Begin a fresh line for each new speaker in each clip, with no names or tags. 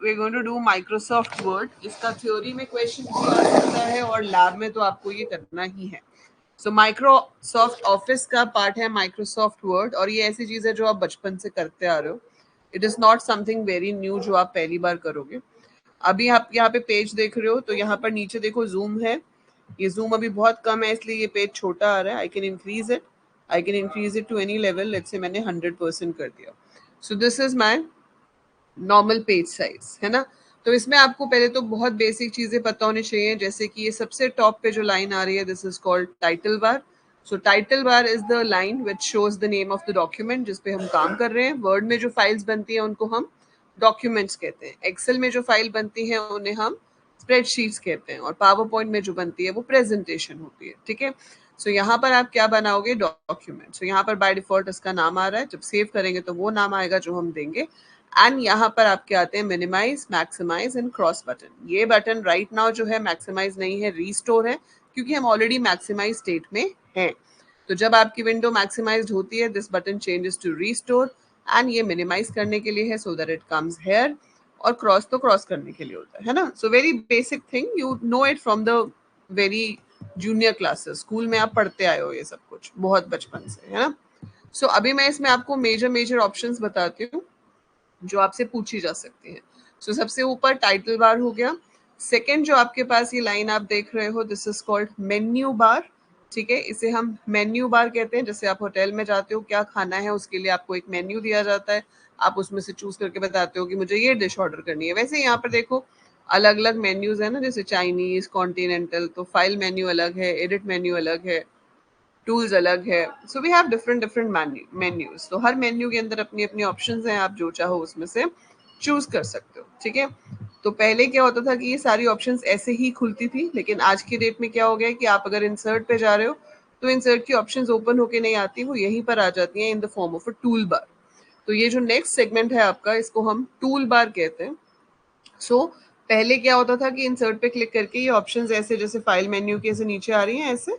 we're going to do Microsoft Word. इसका theory में question भी आ सकता है और लैब में तो आपको ये करना ही है. So Microsoft Office का पार्ट है Microsoft Word और ये ऐसी चीज है जो आप बचपन से करते आ रहे हो. It is not something very new जो आप पहली बार करोगे. अभी आप यहाँ पे पेज देख रहे हो तो यहाँ पर नीचे देखो जूम है. ये जूम अभी बहुत कम है इसलिए ये पेज छोटा आ रहा है. I can increase it to any level. Let's say मैंने 100% कर दिया. So this is my normal page size है ना. तो इसमें आपको पहले तो बहुत बेसिक चीजें पता होनी चाहिए, जैसे कि ये सबसे टॉप पे जो लाइन आ रही है, this is called title bar. So title bar is the line which shows the name of the document जिस पे हम काम कर रहे हैं. वर्ड में जो फाइल्स बनती हैं उनको हम डॉक्यूमेंट्स कहते हैं. एक्सेल में जो फाइल बनती है उन्हें हम स्प्रेडशीट्स कहते हैं और पावर पॉइंट में जो बनती है वो प्रेजेंटेशन होती है. ठीक है. सो यहाँ पर आप क्या बनाओगे, डॉक्यूमेंट. सो यहाँ पर बाय डिफॉल्ट इसका नाम आ रहा है. जब सेव करेंगे तो वो नाम आएगा जो हम देंगे. एंड यहाँ पर आपके आते हैं minimise, maximise and cross button. ये बटन राइट नाउ जो है मैक्सिमाइज नहीं है, रीस्टोर है, क्योंकि हम ऑलरेडी मैक्सिमाइज स्टेट में हैं. तो जब आपकी विंडो मैक्सिमाइज्ड होती है, this button changes to restore. And ये मिनिमाइज करने के लिए है so that it comes here. और क्रॉस तो क्रॉस करने के लिए होता है ना. So very basic thing, you know it from the very junior classes. School में आप पढ़ते आए हो ये सब कुछ बहुत बचपन से, है ना. सो अभी मैं इसमें आपको मेजर ऑप्शंस बताती हूँ जो आपसे पूछी जा सकती है. सो सबसे ऊपर टाइटल बार हो गया. सेकंड जो आपके पास ये लाइन आप देख रहे हो, this is called menu bar. ठीक है, इसे हम मेन्यू बार कहते हैं. जैसे आप होटल में जाते हो, क्या खाना है उसके लिए आपको एक मेन्यू दिया जाता है, आप उसमें से चूज करके बताते हो कि मुझे ये डिश ऑर्डर करनी है. वैसे यहाँ पर देखो अलग अलग मेन्यूज है ना, जैसे चाइनीज, कॉन्टिनेंटल, तो फाइल मेन्यू अलग है, एडिट मेन्यू अलग है, टूल्स अलग है. So we have different menus. तो हर मेन्यू के अंदर अपनी अपनी ऑप्शंस हैं, आप जो चाहो उसमें से चूज कर सकते हो. ठीक है. तो पहले क्या होता था कि ये सारी ऑप्शंस ऐसे ही खुलती थी, लेकिन आज की डेट में क्या हो गया कि आप अगर इंसर्ट पे जा रहे हो तो इंसर्ट की ऑप्शंस ओपन होके नहीं आती, वो यहीं पर आ जाती हैं in the form of a tool bar. तो ये जो नेक्स्ट सेगमेंट है आपका, इसको हम टूल बार कहते हैं. सो पहले क्या होता था कि इंसर्ट पे क्लिक करके ये ऑप्शंस ऐसे, जैसे फाइल मेन्यू के ऐसे नीचे आ रही हैं, ऐसे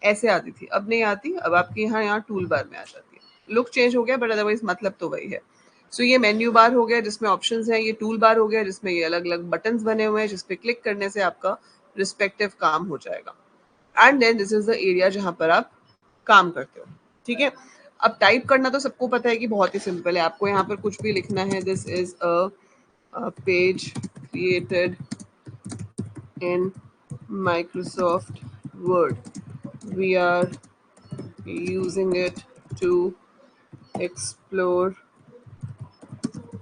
ऐसे आती थी. अब नहीं आती, अब आपके यहाँ टूल बार में आ जाती है. लुक चेंज हो गया बट अदरवाइज मतलब तो वही है. सो ये मेन्यू बार हो गया जिसमें ऑप्शंस हैं. ये टूल बार हो गया जिसमें ये अलग अलग बटन्स बने हुए हैं जिसपे क्लिक करने से आपका रिस्पेक्टिव काम हो जाएगा. And then this is the area जहां पर आप काम करते हो. ठीक है. अब टाइप करना तो सबको पता है कि बहुत ही सिंपल है. आपको यहाँ पर कुछ भी लिखना है. This is a page created in Microsoft Word. We are using it to explore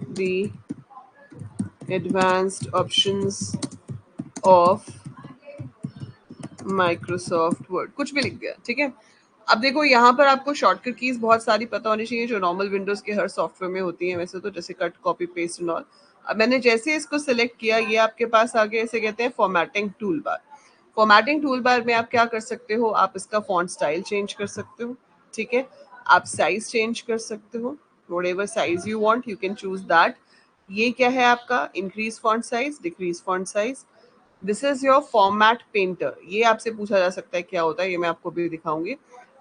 the advanced options of Microsoft Word. कुछ भी लिख दिया. ठीक है. अब देखो यहाँ पर आपको शॉर्टकट कीज बहुत सारी पता होनी चाहिए जो नॉर्मल विंडोज के हर सॉफ्टवेयर में होती हैं वैसे तो, जैसे cut, copy, paste and all. अब मैंने जैसे इसको सिलेक्ट किया, ये आपके पास आगे, इसे कहते हैं formatting tool bar. Formatting tool bar में आप क्या कर सकते हो, आप इसका फॉन्ट स्टाइल चेंज कर सकते हो. ठीक है. आप साइज चेंज कर सकते हो. Whatever size you want you can choose that. ये क्या है आपका, increase font size, decrease font size. This is your format painter. ये आपसे पूछा जा सकता है क्या होता है, ये मैं आपको भी दिखाऊंगी.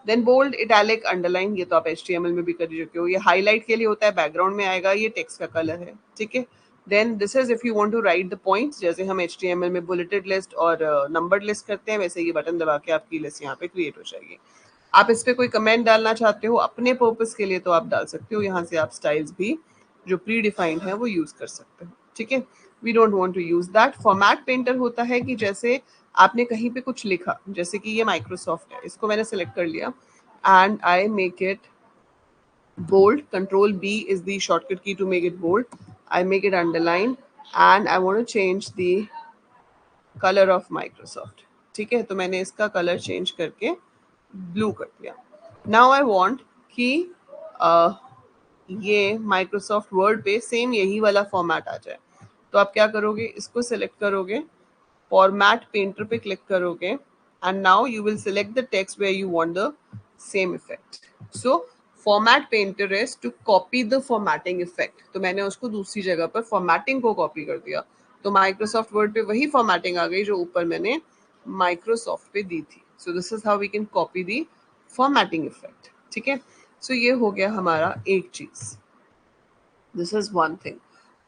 देन बोल्ड, इटैलिक, अंडरलाइन, ये तो आप HTML में भी कर चुके हो. ये हाईलाइट के लिए होता है, बैकग्राउंड में आएगा, ये टेक्स्ट का कलर है. ठीक है. Then this is if you want to write the points, जैसे हम HTML में बुलेटेड लिस्ट और नंबर्ड लिस्ट करते हैं, वैसे ये बटन दबा के आपकी लिस्ट यहाँ पे क्रिएट हो जाएगी. आप इस पे कोई कमेंट डालना चाहते हो अपने पर्पस के लिए तो आप डाल सकते हो. यहाँ से आप स्टाइल्स भी जो प्री डिफाइंड है वो यूज कर सकते हो. ठीक है. We don't want to use that. Format painter होता है कि जैसे आपने कहीं पे कुछ लिखा, जैसे कि ये माइक्रोसॉफ्ट है, इसको मैंने सेलेक्ट कर लिया and I make it bold. Control B is the shortcut key to make it bold. I make it underline and I want to change the color of Microsoft. ठीक है. तो मैंने इसका कलर चेंज करके blue कर दिया. Now I want कि ये माइक्रोसॉफ्ट वर्ड पे सेम यही वाला फॉर्मेट आ जाए. तो आप क्या करोगे, इसको सिलेक्ट करोगे, फॉर्मेट पेंटर पे क्लिक करोगे and now you will select the text where you want the same effect. So format painter is to copy the formatting effect. तो मैंने उसको दूसरी जगह पर formatting को copy कर दिया. तो Microsoft Word पे वही formatting आ गई जो ऊपर मैंने Microsoft पे दी थी. So this is how we can copy the formatting effect. ठीक है. So ये हो गया हमारा एक चीज. This is one thing.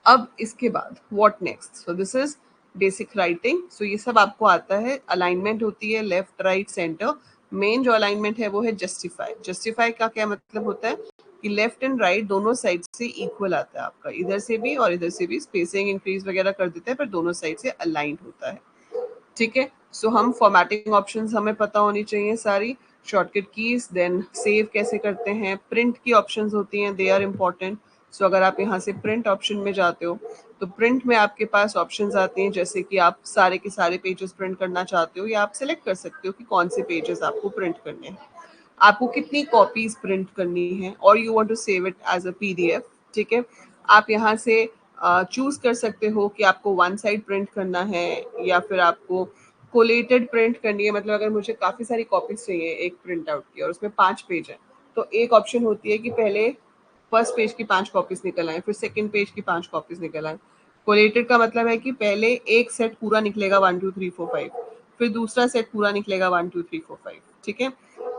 अब इसके बाद what next, so this is basic writing. So ये सब आपको आता है। अलाइनमेंट होती है लेफ्ट राइट सेंटर। मेन जो अलाइनमेंट है वो है जस्टिफाई। जस्टिफाई का क्या मतलब होता है कि लेफ्ट एंड राइट दोनों साइड से इक्वल आता है आपका, इधर से भी और इधर से भी। स्पेसिंग इंक्रीज वगैरह कर देते हैं पर दोनों साइड से अलाइंड होता है, ठीक है। सो हम फॉर्मेटिंग ऑप्शंस हमें पता होनी चाहिए सारी, शॉर्टकट कीज, देन सेव कैसे करते हैं, प्रिंट की ऑप्शंस होती हैं, दे आर इम्पॉर्टेंट। सो अगर आप यहाँ से प्रिंट ऑप्शन में जाते हो तो प्रिंट में आपके पास ऑप्शंस आती हैं, जैसे कि आप सारे के सारे पेजेस प्रिंट करना चाहते हो या आप सिलेक्ट कर सकते हो कि कौन से पेजेस आपको प्रिंट करने हैं, आपको कितनी कॉपीज प्रिंट करनी है, और you want to save it as a PDF, ठीक है। आप यहाँ से चूज कर सकते हो कि आपको वन साइड प्रिंट करना है या फिर आपको कोलेटेड प्रिंट करनी है। मतलब अगर मुझे काफी सारी कॉपीज चाहिए एक प्रिंट आउट की और उसमें 5 पेज है, तो एक ऑप्शन होती है कि पहले फर्स्ट पेज की 5 कॉपीज निकल आए, फिर सेकंड पेज की 5 कॉपीज निकल आए। कोलेटेड का मतलब है कि पहले एक सेट पूरा निकलेगा 1 2 3 4 5, फिर दूसरा सेट पूरा निकलेगा 1 2 3 4 5, ठीक है।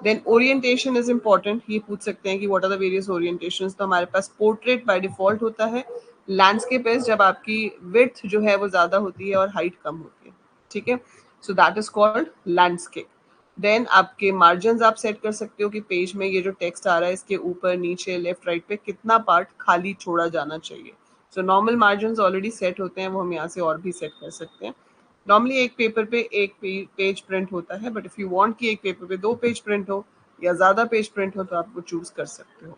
Then orientation is important. ये पूछ सकते हैं कि what are the various orientation. तो हमारे पास पोर्ट्रेट बाय डिफॉल्ट होता है। लैंडस्केप इज जब आपकी विड्थ जो है वो ज्यादा होती है और हाइट कम होती है, ठीक है। So that is called landscape. Then आपके मार्जिन आप सेट कर सकते हो कि पेज में ये जो टेक्स्ट आ रहा है इसके ऊपर नीचे लेफ्ट राइट पे कितना पार्ट खाली छोड़ा जाना चाहिए। So normal margin already set होते हैं, वो हम यहाँ से और भी सेट कर सकते हैं। नॉर्मली एक पेपर पे एक पेज प्रिंट होता है, बट इफ यू वांट कि एक पेपर पे 2 पेज प्रिंट हो या ज्यादा पेज प्रिंट हो तो आप वो चूज कर सकते हो।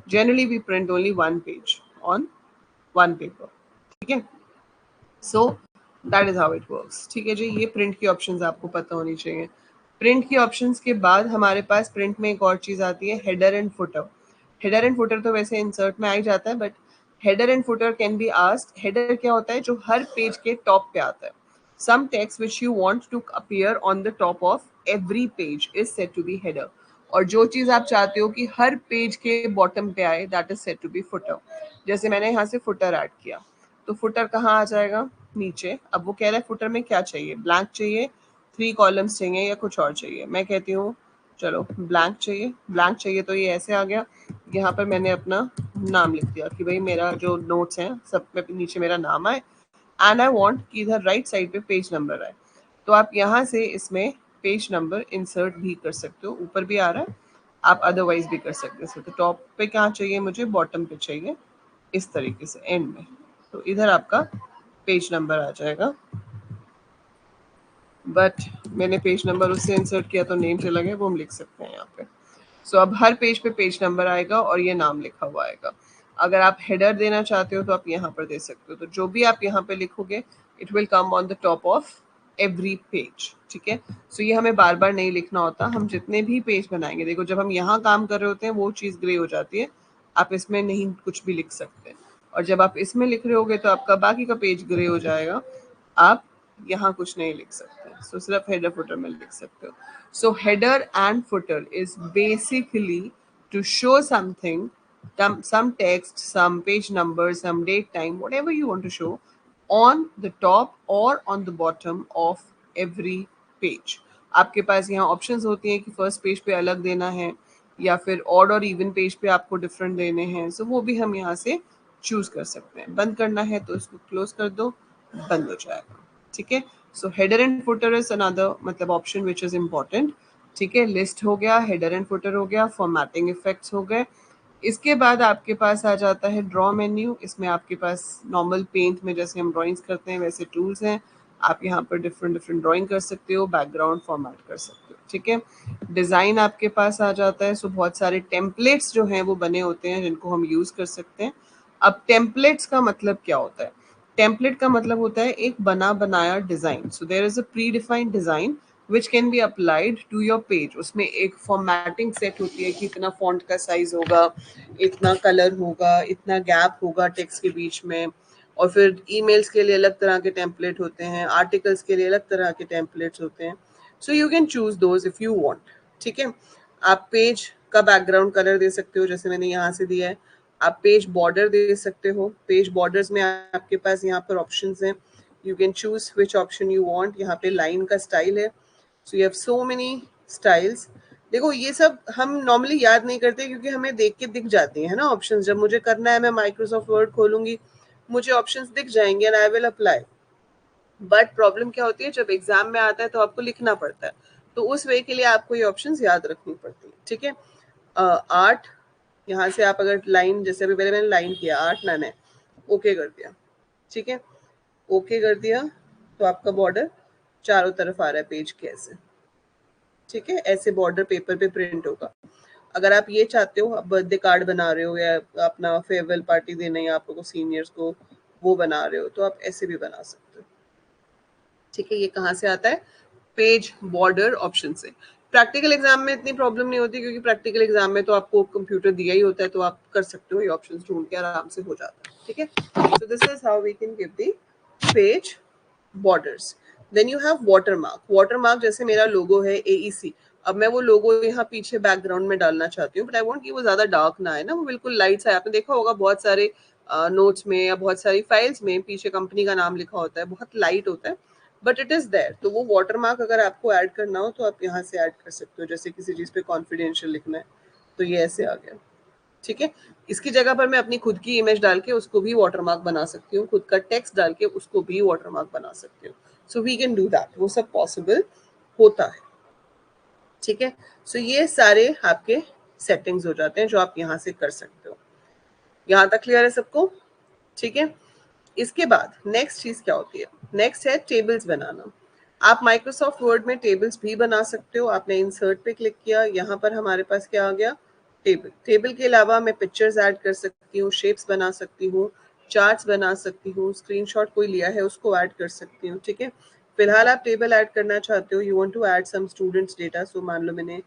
Generally we print only 1 page on 1 paper, ठीक है। So that is how it works, ठीक है जी। ये प्रिंट की ऑप्शंस आपको पता होनी चाहिए। प्रिंट की ऑप्शंस के बाद हमारे पास प्रिंट में एक और चीज आती है, header and footer. Header and footer तो वैसे इंसर्ट में आ ही जाता है, but header and footer can be asked. Header क्या होता है, जो हर पेज के टॉप पे आता है। Some text which you want to appear on the top of every page is said to be header, और जो चीज आप चाहते हो कि हर पेज के बॉटम पे आए that is said to be footer. जैसे मैंने यहाँ से फुटर ऐड किया तो फुटर कहाँ आ जाएगा, नीचे। अब वो कह रहा है फुटर में क्या चाहिए, ब्लैंक चाहिए, 3 कॉलम्स चाहिए या कुछ और चाहिए। मैं कहती हूँ चलो ब्लैंक चाहिए। ब्लैंक चाहिए तो ये ऐसे आ गया, यहाँ पर मैंने अपना नाम लिख दिया कि भाई मेरा जो नोट्स हैं सब में नीचे मेरा नाम आए, एंड आई वांट कि इधर राइट साइड पे पेज नंबर आए। तो आप यहाँ से इसमें पेज नंबर इंसर्ट भी कर सकते हो, ऊपर भी आ रहा है, आप अदरवाइज भी कर सकते हो। तो टॉप पे क्या चाहिए मुझे, बॉटम पे चाहिए, इस तरीके से एंड में। तो इधर आपका पेज नंबर आ जाएगा, बट मैंने पेज नंबर उससे इंसर्ट किया तो नेम चला गया, वो हम लिख सकते हैं यहाँ पे। सो अब हर पेज पे पेज नंबर आएगा और ये नाम लिखा हुआ आएगा। अगर आप हेडर देना चाहते हो तो आप यहाँ पर दे सकते हो। तो जो भी आप यहाँ पे लिखोगे it will come on the top of every page, ठीक है। सो ये हमें बार बार नहीं लिखना होता। हम जितने भी पेज बनाएंगे, देखो जब हम यहाँ काम कर रहे होते हैं वो चीज़ ग्रे हो जाती है, आप इसमें नहीं कुछ भी लिख सकते। और जब आप इसमें लिख रहे होगे तो आपका बाकी का पेज ग्रे हो जाएगा, आप यहाँ कुछ नहीं लिख सकते। सो सिर्फ हेडर फुटर में लिख सकते हो। So header and footer is basically to show something, some text, some page number, some date, time, whatever you want to show on the top or on the bottom of every page. आपके पास यहाँ options होती हैं कि first page पे अलग देना है या फिर ऑड और इवन पेज पे आपको डिफरेंट देने हैं। सो वो भी हम यहाँ से चूज कर सकते हैं। बंद करना है तो इसको क्लोज कर दो, बंद हो जाएगा, ठीक है। So header and footer is another मतलब ऑप्शन विच इज इम्पोर्टेंट, ठीक है। लिस्ट हो गया, हेडर एंड फुटर हो गया, फॉर्मेटिंग इफेक्ट्स हो गए। इसके बाद आपके पास आ जाता है ड्रॉ मेन्यू। इसमें आपके पास नॉर्मल पेंट में जैसे हम ड्राइंग्स करते हैं वैसे टूल्स हैं। आप यहाँ पर डिफरेंट डिफरेंट ड्राइंग कर सकते हो, बैकग्राउंड फॉर्मेट कर सकते हो, ठीक है। डिज़ाइन आपके पास आ जाता है। सो बहुत सारे टेम्पलेट्स जो हैं वो बने होते हैं जिनको हम यूज़ कर सकते हैं। अब टेम्पलेट्स का मतलब क्या होता है, टेम्पलेट का मतलब होता है एक बना बनाया design. So there is a predefined design which can be applied to your page. उसमें एक फॉर्मेटिंग सेट होती है कि इतना फॉन्ट का साइज होगा, इतना कलर होगा, इतना गैप होगा टेक्स्ट के बीच में। और फिर ईमेल्स के लिए अलग तरह के टेम्पलेट होते हैं, आर्टिकल्स के लिए अलग तरह के टेम्पलेट्स होते हैं। So you can choose those if you want, ठीक है। आप पेज का बैकग्राउंड कलर दे सकते हो, जैसे मैंने यहाँ से दिया है। आप पेज बॉर्डर दे सकते हो। पेज बॉर्डर्स में आपके पास यहाँ पर ऑप्शंस हैं, you can choose which option you want. यहाँ पे लाइन का स्टाइल है, so you have so many styles. देखो ये सब हम नॉर्मली याद नहीं करते क्योंकि हमें देख के दिख जाती है ना ऑप्शंस। जब मुझे करना है मैं माइक्रोसॉफ्ट वर्ड खोलूंगी मुझे ऑप्शंस दिख जाएंगे and I will apply. But problem क्या होती है, जब एग्जाम में आता है तो आपको लिखना पड़ता है, तो उस वे के लिए आपको ये ऑप्शंस याद रखनी पड़ती है, ठीक है। 8, यहाँ से आप अगर लाइन, जैसे अभी पहले मैंने लाइन किया 8 9 है, ओके कर दिया, ठीक है, ओके कर दिया, तो आपका बॉर्डर चारों तरफ आ रहा है पेज के ऐसे, ठीक है, ऐसे बॉर्डर पेपर पे प्रिंट होगा। अगर आप ये चाहते हो, आप बर्थडे कार्ड बना रहे हो या अपना फेयरवेल पार्टी देना है आप लोगों को सीनियर्स को, वो बना रहे हो, तो आप ऐसे भी बना सकते हो, ठीक है। ये कहाँ से आता है, पेज बॉर्डर ऑप्शन से। प्रैक्टिकल एग्जाम में इतनी प्रॉब्लम नहीं होती, क्योंकि प्रैक्टिकल एग्जाम में तो आपको कंप्यूटर दिया ही होता है, तो आप कर सकते हो, ये ऑप्शंस ढूंढ के आराम से हो जाता है, ठीक है। So this is how we can give the page borders. Then you have watermark. Watermark जैसे मेरा लोगो है AEC, अब मैं वो लोगो यहाँ पीछे बैकग्राउंड में डालना चाहती हूँ, बट आई वांट कि वो ज्यादा डार्क ना है ना, वो बिल्कुल लाइट सा है। आपने देखा होगा बहुत सारे नोट्स में या बहुत सारी फाइल्स में पीछे कंपनी का नाम लिखा होता है, बहुत लाइट होता है, बट इट इज देयर। तो वो वाटरमार्क अगर आपको ऐड करना हो तो आप यहाँ से ऐड कर सकते हो, जैसे किसी चीज पे कॉन्फिडेंशियल लिखना है तो ये ऐसे आ गया, ठीक है। इसकी जगह पर मैं अपनी खुद की इमेज डाल के उसको भी वाटरमार्क बना सकती हूँ, खुद का टेक्स्ट डाल के उसको भी वाटरमार्क बना सकती हूँ। So we can do that, वो सब पॉसिबल होता है, ठीक है। सो ये सारे आपके सेटिंग्स हो जाते हैं जो आप यहाँ से कर सकते हो। यहाँ तक क्लियर है सबको, ठीक है। इसके बाद नेक्स्ट चीज क्या होती है, नेक्स्ट है टेबल्स बनाना। आप माइक्रोसॉफ्ट वर्ड में टेबल्स भी बना सकते हो। आपने इंसर्ट पे क्लिक किया, यहाँ पर हमारे पास क्या आ गया, टेबल। टेबल के अलावा मैं पिक्चर्स ऐड कर सकती हूँ, शेप्स बना सकती हूँ, चार्ट्स बना सकती हूँ, स्क्रीनशॉट कोई लिया है उसको ऐड कर सकती हूँ, ठीक है। फिलहाल आप टेबल ऐड करना चाहते हो, you want to add some students data, so मान लो मैंने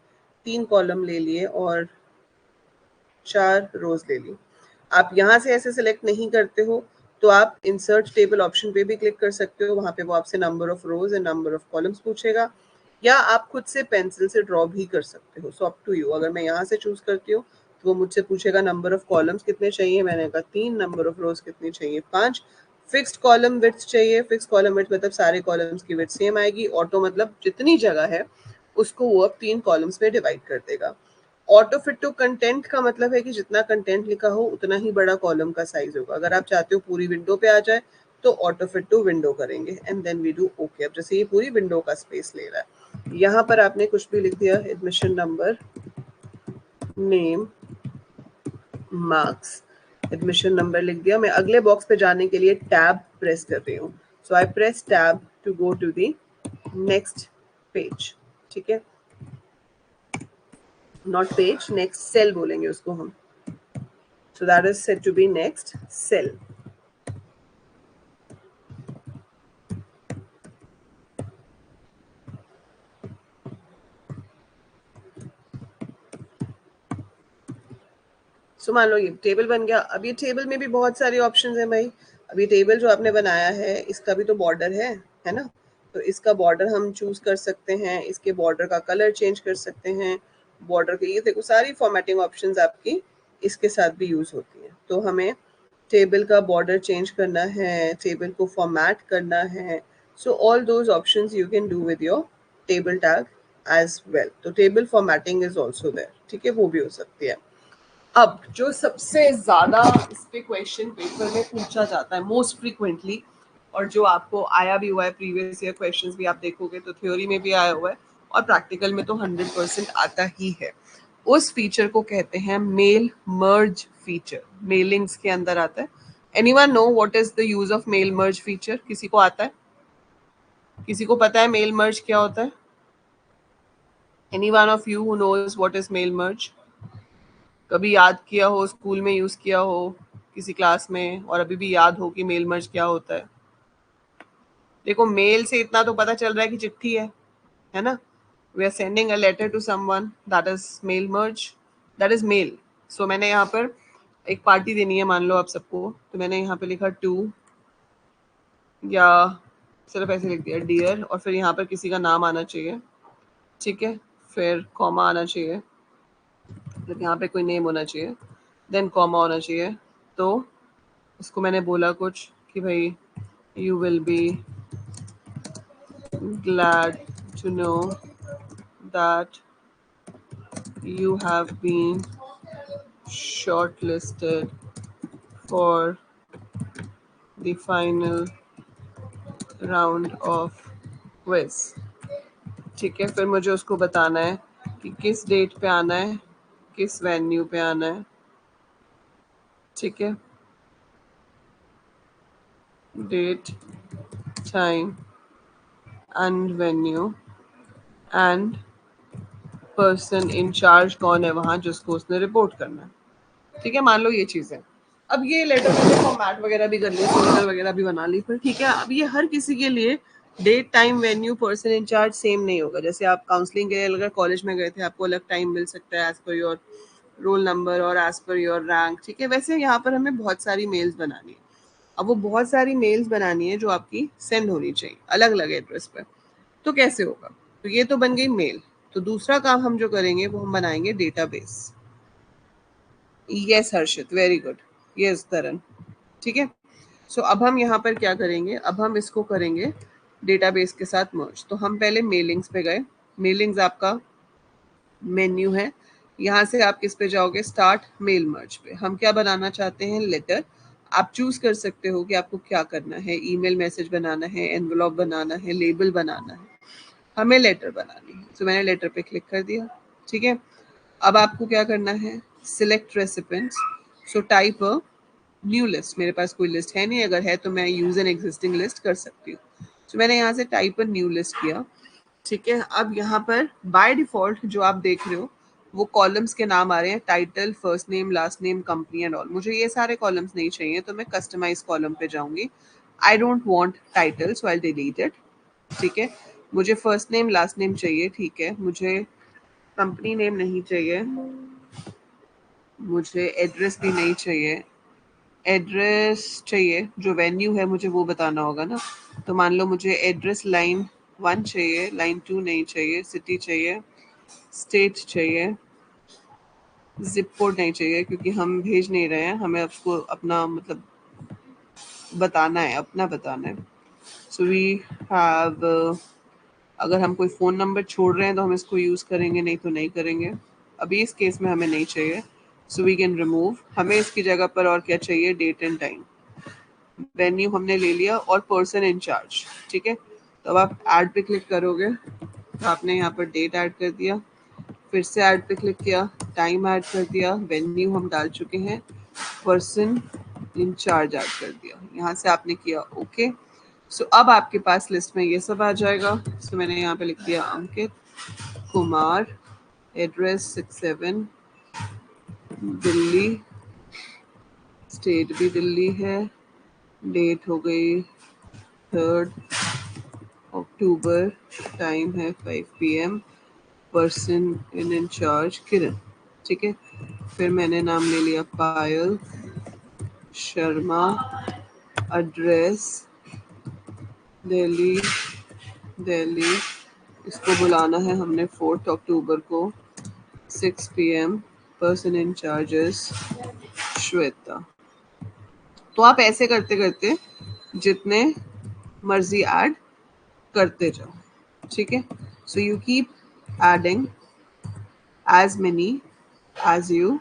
3 कॉलम ले लिए और 4 रोज ले ली। आप यहाँ से ऐसे सिलेक्ट नहीं करते हो तो आप इंसर्ट टेबल ऑप्शन पे भी क्लिक कर सकते हो, वहां पे वो आपसे number of rose and number of columns पूछेगा, या आप खुद से पेंसिल से ड्रॉ भी कर सकते हो, सो अप टू यू। अगर मैं यहाँ से चूज करती हूँ तो वो मुझसे पूछेगा नंबर ऑफ कॉलम्स कितने चाहिए, मैंने कहा 3, नंबर ऑफ रोज कितनी चाहिए 5, फिक्स्ड कॉलम विड्थ चाहिए, फिक्स कॉलम विड्थ मतलब सारे कॉलम्स की विड्थ सेम आएगी, ऑटो मतलब जितनी जगह है उसको वो अब 3 कॉलम्स में डिवाइड कर देगा। ऑटो फिट टू कंटेंट का मतलब है कि जितना कंटेंट लिखा हो उतना ही बड़ा कॉलम का साइज होगा। अगर आप चाहते हो पूरी विंडो पे आ जाए तो ऑटो फिट टू विंडो करेंगे and then we do okay. अब जैसे ये पूरी विंडो का स्पेस ले रहा है, यहाँ पर आपने कुछ भी लिख दिया, admission number, name, marks, admission number लिख दिया। मैं अगले बॉक्स पे जाने के लिए टैब प्रेस कर रही हूँ, so I press tab to go to the next page, ठीक है, नॉट पेज, नेक्स्ट सेल बोलेंगे उसको हम। So that is said to be next cell. So मान लो ये टेबल बन गया। अब ये टेबल में भी बहुत सारे ऑप्शंस हैं भाई। अब ये टेबल जो आपने बनाया है इसका भी तो बॉर्डर है ना, तो इसका बॉर्डर हम चूज कर सकते हैं, इसके बॉर्डर का कलर चेंज कर सकते हैं, बॉर्डर के ये देखो सारी फॉर्मेटिंग ऑप्शंस आपकी इसके साथ भी यूज होती हैं। तो हमें टेबल का बॉर्डर चेंज करना है, टेबल को फॉर्मेट करना है, so all those options you can do with your table tag as well. तो table formatting is also there, ठीक है, वो भी हो सकती है। अब जो सबसे ज्यादा इस पे क्वेश्चन पेपर में पूछा जाता है मोस्ट फ्रीक्वेंटली, और जो आपको आया भी हुआ है, प्रीवियस ईयर क्वेश्चंस भी आप देखोगे तो थ्योरी में भी आया हुआ है और प्रैक्टिकल में तो 100% आता ही है। उस फीचर को कहते हैं मेल मर्ज फीचर, मेलिंग्स के अंदर आता है। Anyone know what is the use of mail merge feature? किसी को आता है, किसी को पता है मेल मर्ज क्या होता है? Any one of you who knows what is mail merge? कभी याद किया हो, स्कूल में यूज किया हो किसी क्लास में, और अभी भी याद हो कि मेल मर्ज क्या होता है? देखो मेल से इतना तो पता चल रहा है कि चिट्ठी है ना, we are sending a letter to someone, that is mail merge, that is mail. So मैंने यहाँ पर एक पार्टी देनी है मान लो आप सबको, तो मैंने यहाँ पे लिखा टू, या सिर्फ ऐसे लिख दिया डियर, और फिर यहाँ पर किसी का नाम आना चाहिए, ठीक है, फिर कॉमा आना चाहिए, मतलब यहाँ पे कोई नेम होना चाहिए, देन कॉमा होना चाहिए। तो उसको मैंने बोला कुछ कि भाई you will be glad to know that you have been shortlisted for the final round of quiz. ठीक है, फिर मुझे उसको बताना है कि किस डेट पे आना है, किस वेन्यू पे आना है। ठीक है, date, time and venue and person in charge कौन है वहां जिसको उसने रिपोर्ट करना है। ठीक है, मान लो ये चीज है। अब ये लेटर मैंने फॉर्मेट वगैरह भी कर लिया, सिग्नेचर वगैरह भी बना ली, पर ठीक है, अब ये हर किसी के लिए date, time, venue, person in charge same नहीं होगा। जैसे आप काउंसलिंग के लिए अगर कॉलेज में गए थे, आपको अलग टाइम मिल सकता है as per your roll number और एज पर योर रैंक। ठीक है, वैसे यहाँ पर हमें बहुत सारी मेल्स बनानी है। अब वो बहुत सारी मेल्स बनानी है जो आपकी सेंड होनी चाहिए अलग अलग एड्रेस पर। तो कैसे होगा? तो ये तो बन गई मेल। तो दूसरा काम हम जो करेंगे वो हम बनाएंगे डेटाबेस। यस हर्षित, वेरी गुड। यस तरन। ठीक है, सो अब हम यहाँ पर क्या करेंगे, अब हम इसको करेंगे डेटाबेस के साथ मर्ज। तो हम पहले मेलिंग्स पे गए। मेलिंग्स आपका मेन्यू है। यहाँ से आप किस पे जाओगे? स्टार्ट मेल मर्ज पे। हम क्या बनाना चाहते हैं? लेटर। आप चूज कर सकते हो कि आपको क्या करना है, ईमेल मैसेज बनाना है, एनवलप बनाना है, लेबल बनाना है। हमें लेटर बनानी है, तो मैंने लेटर पे क्लिक कर दिया। ठीक है, अब आपको क्या करना है? Select recipients. So type a new list. मेरे पास कोई लिस्ट है नहीं, अगर है तो मैं यूज एन एग्जिस्टिंग लिस्ट कर सकती हूँ। तो मैंने यहाँ से टाइप अ न्यू लिस्ट किया। ठीक है, अब यहाँ पर बाय डिफॉल्ट जो आप देख रहे हो वो कॉलम्स के नाम आ रहे हैं, title, first name, last name, company and all. मुझे ये सारे कॉलम्स नहीं चाहिए, तो मैं कस्टमाइज कॉलम पे जाऊंगी। I don't want title, so I delete it. ठीक है, मुझे फर्स्ट नेम लास्ट नेम चाहिए। ठीक है, मुझे कंपनी नेम नहीं चाहिए, मुझे एड्रेस भी नहीं चाहिए। एड्रेस चाहिए, जो वेन्यू है मुझे वो बताना होगा ना। तो मान लो मुझे एड्रेस लाइन 1 चाहिए, लाइन 2 नहीं चाहिए, सिटी चाहिए, स्टेट चाहिए, जिप कोड नहीं चाहिए क्योंकि हम भेज नहीं रहे हैं, हमें उसको अपना मतलब बताना है, अपना बताना है। सो वी हैव, अगर हम कोई फ़ोन नंबर छोड़ रहे हैं तो हम इसको यूज़ करेंगे, नहीं तो नहीं करेंगे। अभी इस केस में हमें नहीं चाहिए, सो वी कैन रिमूव। हमें इसकी जगह पर और क्या चाहिए? Date and time. वेन्यू हमने ले लिया और पर्सन इन चार्ज। ठीक है, तो अब आप ऐड पे क्लिक करोगे तो आपने यहाँ पर डेट ऐड कर दिया, फिर से ऐड पे क्लिक किया, टाइम ऐड कर दिया, वेन्यू हम डाल चुके हैं, पर्सन इन चार्ज ऐड कर दिया। यहाँ से आपने किया ओके। सो अब आपके पास लिस्ट में ये सब आ जाएगा। सो मैंने यहाँ पे लिख दिया अंकित कुमार, एड्रेस 67 दिल्ली, स्टेट भी दिल्ली है, डेट हो गई 3 अक्टूबर, टाइम है 5 PM, पर्सन इन इंचार्ज किरण। ठीक है, फिर मैंने नाम ले लिया पायल शर्मा, एड्रेस दिल्ली, दिल्ली। इसको बुलाना है हमने 4 अक्टूबर को 6 PM, person in charges Shweta. तो आप ऐसे करते करते जितने मर्जी ऐड करते जाओ। ठीक है, so you keep adding as many as you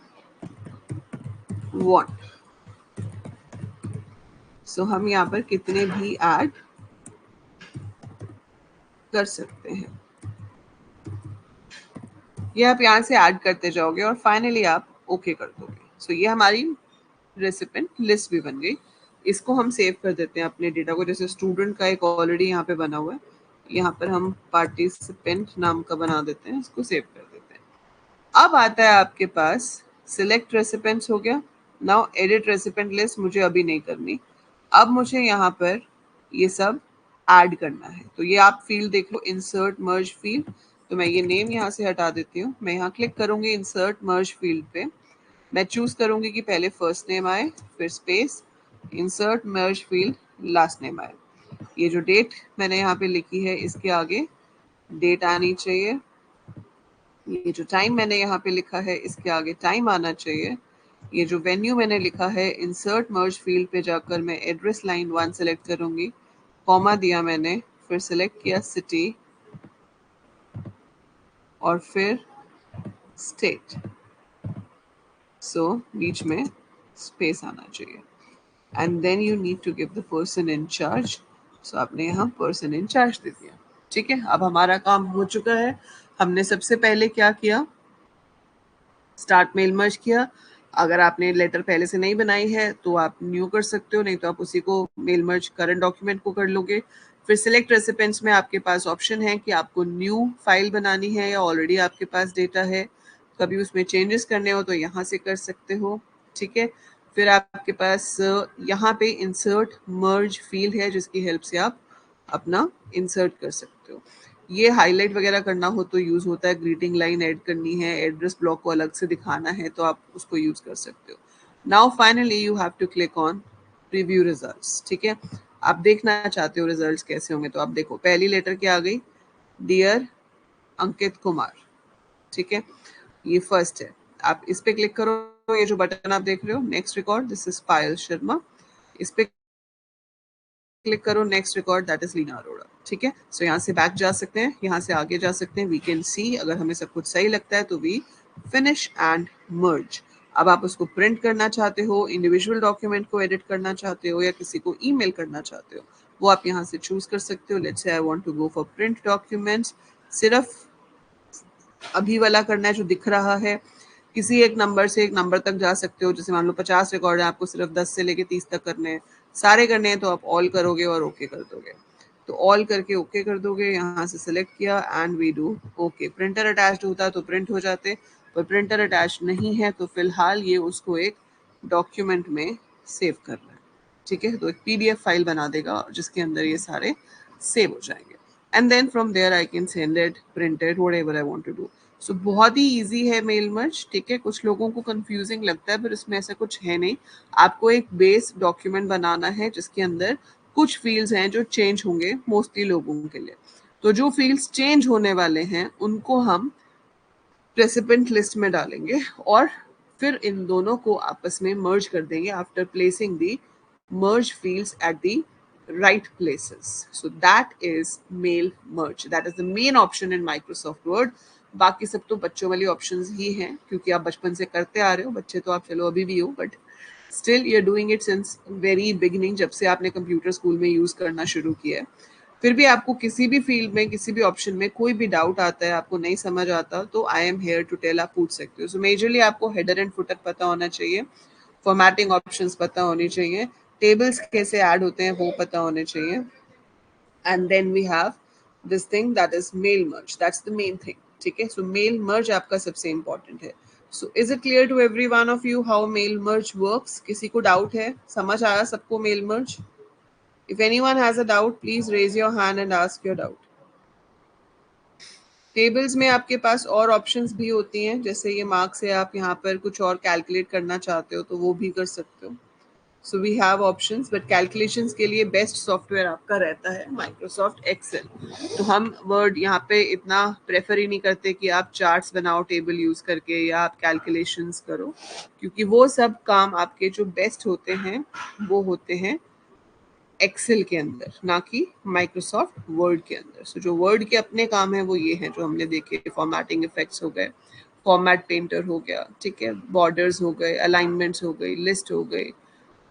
want. So हम यहाँ पर कितने भी ऐड कर सकते हैं, ये आप यहाँ से ऐड करते जाओगे और फाइनली आप ओके कर दोगे। सो ये हमारी रेसिपेंट लिस्ट भी बन गई। इसको हम सेव कर देते हैं अपने डेटा को। जैसे स्टूडेंट का एक ऑलरेडी यहाँ पे बना हुआ है, यहाँ पर हम पार्टिसिपेंट नाम का बना देते हैं, इसको सेव कर देते हैं। अब आता है आपके पास सिलेक्ट रेसिपेंट्स हो गया। नाउ एडिट रेसिपेंट लिस्ट मुझे अभी नहीं करनी, अब मुझे यहाँ पर ये सब ऐड करना है। तो ये आप फील्ड देख लो, इंसर्ट मर्ज फील्ड। तो मैं ये नेम यहाँ से हटा देती हूँ, मैं यहाँ क्लिक करूंगी इंसर्ट मर्ज फील्ड पे। मैं चूज करूंगी कि पहले फर्स्ट नेम आए, फिर स्पेस, इंसर्ट मर्ज फील्ड, लास्ट नेम आए। ये जो डेट मैंने यहाँ पे लिखी है इसके आगे डेट आनी चाहिए। ये जो टाइम मैंने यहाँ पे लिखा है इसके आगे टाइम आना चाहिए। ये जो वेन्यू मैंने लिखा है, इंसर्ट मर्ज फील्ड पे जाकर मैं एड्रेस लाइन 1 सेलेक्ट करूंगी, कॉमा दिया मैंने, फिर सेलेक्ट किया सिटी और फिर स्टेट। सो बीच में स्पेस आना चाहिए। And then you need to give the person in charge. So आपने यहाँ पर्सन इन चार्ज दे दिया। ठीक है, अब हमारा काम हो चुका है। हमने सबसे पहले क्या किया, स्टार्ट मेल मर्ज किया। अगर आपने लेटर पहले से नहीं बनाई है तो आप न्यू कर सकते हो, नहीं तो आप उसी को मेल मर्ज करंट डॉक्यूमेंट को कर लोगे। फिर सिलेक्ट रेसिपेंट्स में आपके पास ऑप्शन है कि आपको न्यू फाइल बनानी है या ऑलरेडी आपके पास डेटा है, कभी उसमें चेंजेस करने हो तो यहाँ से कर सकते हो। ठीक है, फिर आपके पास यहाँ पे इंसर्ट मर्ज फील्ड है जिसकी हेल्प से आप अपना इंसर्ट कर सकते हो। ये हाईलाइट वगैरह करना हो तो यूज होता है, ग्रीटिंग लाइन ऐड करनी है, एड्रेस ब्लॉक को अलग से दिखाना है तो आप उसको यूज कर सकते हो। Now finally you have to click on preview results. ठीक है, आप देखना चाहते हो रिजल्ट्स कैसे होंगे तो आप देखो, पहली लेटर क्या आ गई, डियर अंकित कुमार। ठीक है, ये फर्स्ट है, आप इस पे क्लिक करो, ये जो बटन आप देख रहे हो next record, this is Payal Sharma, इस पे क्लिक करो, next record that is Leena Arora. ठीक है, सो यहाँ से बैक जा सकते हैं, यहाँ से आगे जा सकते हैं, वी कैन सी अगर हमें सब कुछ सही लगता है तो वी फिनिश एंड मर्ज। अब आप उसको प्रिंट करना चाहते हो, इंडिविजुअल डॉक्यूमेंट को एडिट करना चाहते हो या किसी को ईमेल करना चाहते हो, वो आप यहाँ से चूज कर सकते हो। Let's say I want to go for print documents, सिर्फ अभी वाला करना है जो दिख रहा है। किसी एक नंबर से एक नंबर तक जा सकते हो, जैसे मान लो 50 रिकॉर्ड है, आपको सिर्फ 10 से लेके 30 तक करने हैं, सारे करने हैं तो आप ऑल करोगे और ओके कर दोगे। तो ऑल करके ओके कर दोगे, यहाँ से सिलेक्ट किया and we do okay. Printer attached होता तो प्रिंट हो जाते, पर प्रिंटर अटैच नहीं है तो फिलहाल ये उसको एक डॉक्यूमेंट में सेव करना है। ठीक है, तो एक पीडीएफ फाइल बना देगा जिसके अंदर ये सारे सेव हो जाएंगे and then from there I can send it, print it, whatever I want to do. So बहुत ही इजी है मेल मर्ज। ठीक है, कुछ लोगों को कंफ्यूजिंग लगता है पर इसमें ऐसा कुछ है नहीं। आपको एक बेस डॉक्यूमेंट बनाना है जिसके अंदर कुछ फील्ड्स हैं जो चेंज होंगे मोस्टली लोगों के लिए। तो जो फील्ड्स चेंज होने वाले हैं उनको हम रेसिपेंट लिस्ट में डालेंगे और फिर इन दोनों को आपस में मर्ज कर देंगे after placing the merge fields at the right places. So that is mail merge. That is the main option in Microsoft Word. बाकी सब तो बच्चों वाली ऑप्शंस ही हैं क्योंकि आप बचपन से करते आ रहे हो, बच्चे तो आप चलो अभी भी हो, but still you are doing it since very beginning, जब से आपने कंप्यूटर स्कूल में यूज करना शुरू किया है। फिर भी आपको किसी भी फील्ड में किसी भी ऑप्शन में कोई भी डाउट आता है, आपको नहीं समझ आता, तो I am here to tell, आप पूछ सकते हो। सो मेजरली आपको हेडर एंड फुटर पता होना चाहिए, फॉर्मेटिंग ऑप्शंस पता होनी चाहिए, टेबल्स कैसे ऐड होते हैं वो पता होने चाहिए, and then we have this thing that is mail merge, that's the main thing. ठीक है, सो मेल मर्ज आपका सबसे इंपॉर्टेंट है। So is it clear to every one of you how mail merge works? किसी को doubt है? समझ आया सबको mail merge? If anyone has a doubt, please raise your hand and ask your doubt. Tables में आपके पास और ऑप्शंस भी होती हैं, जैसे ये मार्क्स है, आप यहाँ पर कुछ और कैलकुलेट करना चाहते हो तो वो भी कर सकते हो। So we have options, but calculations के लिए बेस्ट सॉफ्टवेयर आपका रहता है माइक्रोसॉफ्ट एक्सेल। तो हम वर्ड यहाँ पे इतना प्रेफर ही नहीं करते कि आप चार्ट्स बनाओ टेबल यूज करके या आप कैलकुलेशंस करो, क्योंकि वो सब काम आपके जो बेस्ट होते हैं वो होते हैं एक्सेल के अंदर, ना कि माइक्रोसॉफ्ट वर्ड के अंदर। सो जो वर्ड के अपने काम है वो ये हैं जो हमने देखे, फॉर्मेटिंग इफेक्ट्स हो गए, फॉर्मेट पेंटर हो गया, ठीक है, बॉर्डर्स हो गए, अलाइनमेंट्स हो गई, लिस्ट हो गई,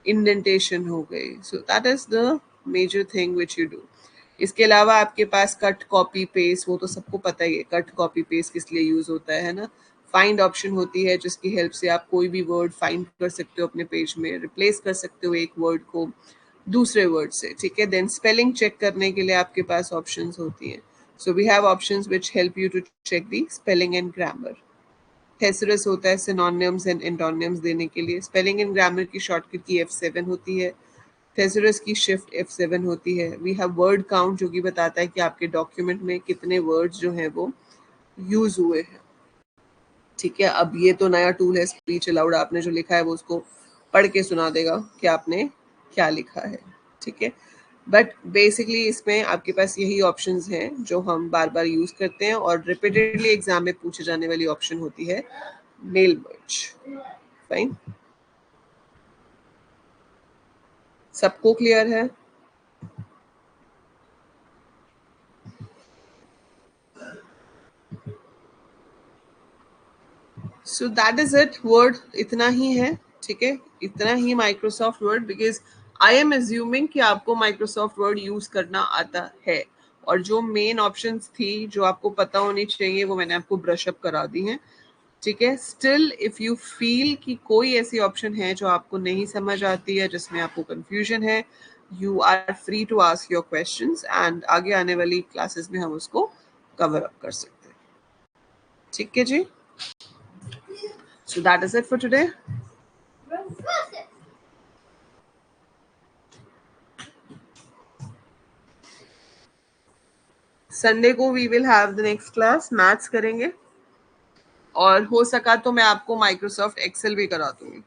इंडेंटेशन हो गई। So that is the major thing which you do. इसके अलावा आपके पास कट कॉपी पेस्ट, वो तो सबको पता ही है कट कॉपी पेस्ट किस लिए यूज होता है ना। फाइंड ऑप्शन होती है जिसकी हेल्प से आप कोई भी वर्ड फाइंड कर सकते हो अपने पेज में, रिप्लेस कर सकते हो एक वर्ड को दूसरे वर्ड से। ठीक है, देन स्पेलिंग चेक करने के लिए आपके पास ऑप्शंस होती हैं। So we have options which help you to check the spelling and grammar. Thesaurus होता है सिनोनिम्स एंड एंटोनिम्स देने के लिए। स्पेलिंग एंड ग्रामर की शॉर्टकट की F7 होती है, थेसरस की शिफ्ट F7 होती है। वी हैव वर्ड काउंट जो कि बताता है कि आपके डॉक्यूमेंट में कितने वर्ड्स जो हैं वो यूज हुए हैं। ठीक है, अब ये तो नया टूल है स्पीच अलाउड, आपने जो लिखा है वो उसको पढ़ के सुना देगा कि आपने क्या लिखा है। ठीक है, बट बेसिकली इसमें आपके पास यही ऑप्शंस हैं जो हम बार बार यूज करते हैं और रिपीटेडली एग्जाम में पूछे जाने वाली ऑप्शन होती है मेल मर्ज। फाइन, सबको क्लियर है? So that is it, Word इतना ही है। ठीक है, इतना ही Microsoft Word, because I am assuming कि आपको माइक्रोसॉफ्ट वर्ड यूज करना आता है, और जो मेन ऑप्शंस थी जो आपको पता होनी चाहिए वो मैंने आपको ब्रश अप करा दी हैं। ठीक है, स्टिल इफ यू फील कि कोई ऐसी ऑप्शन है जो आपको नहीं समझ आती है, जिसमें आपको कंफ्यूजन है, you are free to ask your questions, and आगे आने वाली क्लासेस में हम उसको कवर अप कर सकते हैं। ठीक है जी, so that is it for today. Sunday को we will have the next class, maths करेंगे, और हो सका तो मैं आपको माइक्रोसॉफ्ट एक्सेल भी करा दूंगी।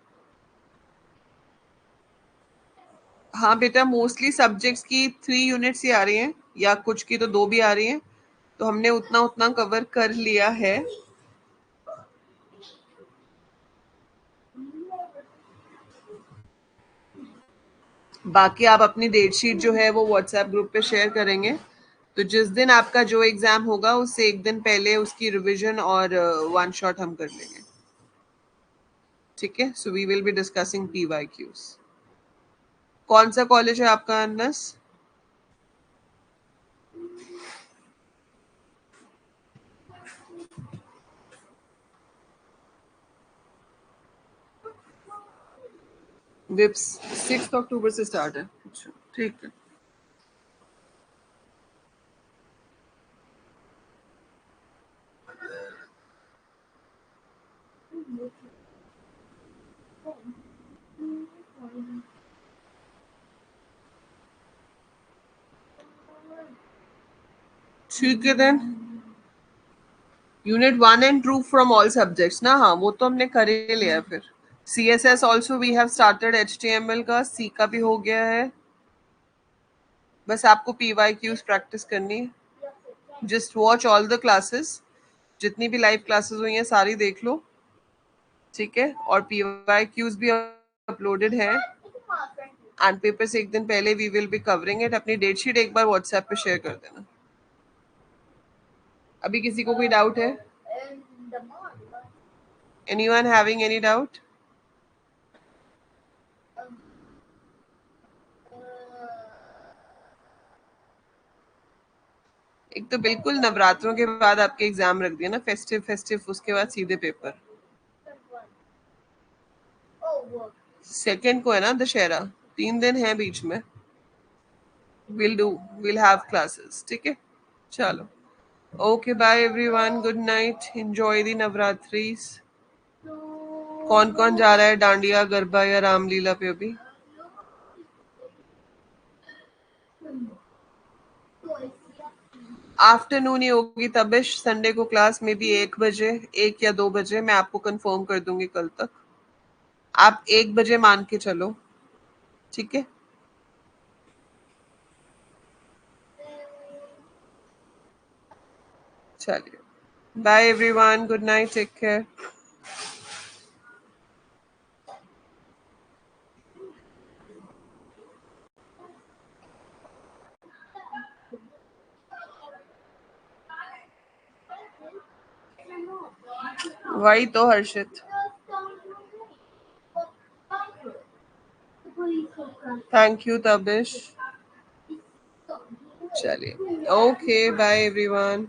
हाँ बेटा, मोस्टली सब्जेक्ट्स की 3 यूनिट्स ही आ रही हैं, या कुछ की तो 2 भी आ रही हैं, तो हमने उतना उतना कवर कर लिया है। बाकी आप अपनी डेट शीट जो है वो व्हाट्सएप ग्रुप पे शेयर करेंगे, तो जिस दिन आपका जो एग्जाम होगा उससे एक दिन पहले उसकी रिवीजन और वन शॉट हम कर लेंगे। ठीक है, so we will be discussing PYQs। कौन सा कॉलेज है आपका अनस? विप्स 6 अक्टूबर से स्टार्ट है। अच्छा ठीक है। ठीक है then, unit 1 and 2 from all subjects ना, हाँ वो तो हमने कर ही लिया है। फिर CSS also we have started, HTML का C का भी हो गया है, बस आपको PYQs प्रैक्टिस करनी है। Just watch all the classes, जितनी भी लाइव क्लासेस हुई हैं सारी देख लो। ठीक है, और PYQs भी अपलोडेड है, एंड पेपर से एक दिन पहले we will be covering it. अपनी डेट शीट एक बार व्हाट्सएप पे शेयर कर देना। अभी किसी को कोई डाउट है? Anyone having any doubt? एक तो बिल्कुल नवरात्रों के बाद आपके एग्जाम रख दिया ना, फेस्टिव फेस्टिव, उसके बाद सीधे पेपर। सेकेंड को है ना दशहरा, 3 दिन है बीच में। Will have classes. ठीक है, चलो, okay bye everyone, good night, enjoy the Navratris. कौन कौन जा रहा है डांडिया, गरबा या रामलीला पे अभी? आफ्टरनून ही होगी तबिश, संडे को क्लास में भी 1 बजे, 1 या 2 बजे, मैं आपको कंफर्म कर दूंगी कल तक। आप 1 बजे मान के चलो। ठीक है, चलिए, bye everyone, good night, take care. वही तो हर्षित, थैंक यू तबिश। चलिए, ओके बाय एवरीवन।